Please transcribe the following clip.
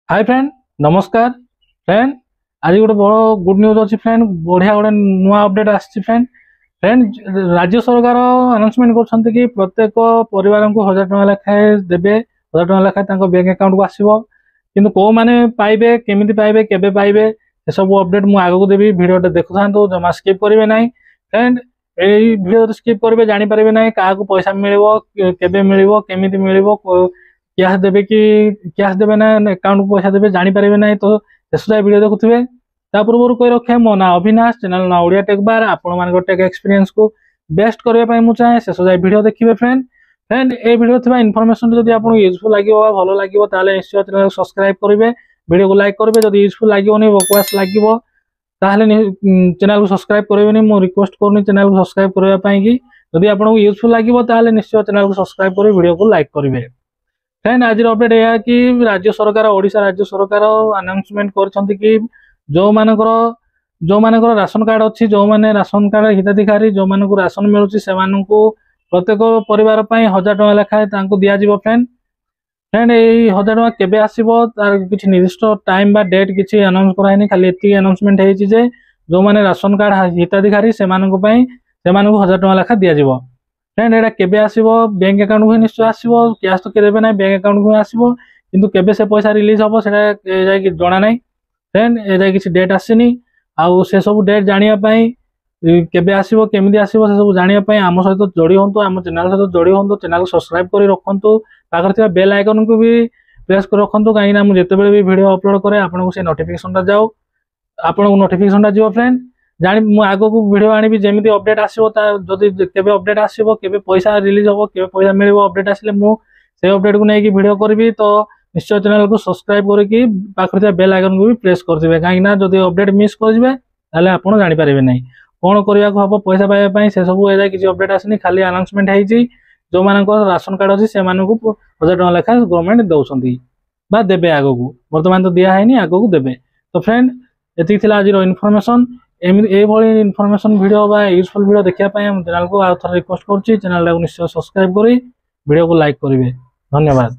Hi friend, नमस्कार friend. आज गोटे बड़ गुड न्यूज अच्छी फ्रेंड, बढ़िया गोटे नुआ अपडेट आसी फ्रेंड। फ्रेंड, राज्य सरकार अनाउंसमेंट कर कि प्रत्येक परिवार को 1000 टଙ୍କା लेखाएं देवे। 1000 टଙ୍କା लेखाएं बैंक अकाउंट को आसो, किंतु कौ माने पाइबे, केमिति पाइबे, केबे पाइबे, ये सब अपडेट मु आगको देवी। वीडियो देखु था जमा स्किप करेंगे ना फ्रेंड। यही वीडियो स्किप करेंगे जापर ना क्या पैसा मिल केबे मिल केमिति मिल, कैश देवे कि कैश देवे ना अकाउंट को पैसा देवे जापर ना। तो शेष जाए वीडियो देखुए। ता पूर्व कही रखे मो ना अविनाश, चैनल ना ओडिया टेक बार। आपण मान टेक एक्सपीरियंस को बेस्ट करने मुझे चाहे शेष जाए वीडियो देखिए फ्रेंड। फ्रेंड, ये वीडियो थी इनफॉरमेशन जब आपको यूजफुल लगे भल लगे निश्चय चैनल को सब्सक्राइब करेंगे, वीडियो को लाइक करेंगे। जब यूजफुल लगे बकवास लगे चैनल को सब्सक्राइब करेंगे। मुझे रिक्वेस्ट करूनी चैनल को सब्सक्राइब करने। जब आपको यूजफुल लगे निश्चय चैनल को सब्सक्राइब कर वीडियो को लाइक करेंगे। फ्रेंड, आज अपडेट यह कि राज्य सरकार ओडिशा राज्य सरकार अनाउंसमेंट कर जो मानकर राशन कार्ड अच्छी, जो माने राशन कार्ड हिताधिकारी, जो मान राशन मिलूँ से प्रत्येक परिवार 1000 टଙ୍କା लेखाएं दिज्व। फ्रेंड फ्रेंड ये 1000 टଙ୍କା केबे आसीबो तार किछि निर्दिष्ट टाइम बा डेट किछि अनाउंस कराइनी, खाली एति अनाउंसमेंट हेछि जे जो माने राशन कार्ड हिताधिकारी से 1000 टଙ୍କା लेखा दिज्व। फ्रेंड, एटा केबे आसीबो बैंक अकाउंट को निश्चय आसीबो, कैश तो केबे ना बैंक अकाउंट को आसीबो, किंतु केबे से पैसा रिलीज होबो सेटा जाय कि जणा नै। फ्रेंड, ए जाय किछि डेट आसीनी, आउ से सब डेट जानिया पई केबे आसीबो केमिति आसीबो से सब जानिया पई आम सहित जोड़ी होंतु, आम चैनल सहित जोड़ी होंतु। चैनल को सब्सक्राइब करी रखंतु, पाखर थिबा बेल आइकन को भी प्रेस कर रखंतु, काहे ना मु जेतेबेले भी वीडियो अपलोड करे आपनको से नोटिफिकेशन जाऊ, आपनको नोटिफिकेशन जिवो। फ्रेंड, जानी मु आगो को वीडियो आनी जेमिति अपडेट आसीबो, जदि केबे अपडेट आसीबो, केबे पैसा रिलीज होबो, केबे पैसा मिलिबो, अपडेट आसिले मु से अपडेट को नेकी वीडियो करबी। तो निश्चय चैनल को सब्सक्राइब करके पाखर बेल आइकन को भी प्रेस करदिबे, काहे ना जदि अपडेट मिस करजिबे ताले आपण जानि पारिबे नै कोन करिया को हबो पैसा पाइबा पई। से सब ए जाय किछि अपडेट आसिनी, खाली अनाउंसमेंट हेछि जो मानको राशन कार्ड अछि से मानको 1000 टଙ୍କା लेखा गवर्नमेंट दउछंती बा देबे। आगो को वर्तमान तो दिया हैनी, आगो को देबे। तो फ्रेंड, एति थिला आज रो इन्फॉर्मेशन। एभली इनफॉरमेशन वीडियो बा यूजफुल वीडियो देखिया पई हम चैनल को आउ थोड़ा रिक्वेस्ट करछि, चैनल को निश्चय सब्सक्राइब करी वीडियो को लाइक करिवे। धन्यवाद।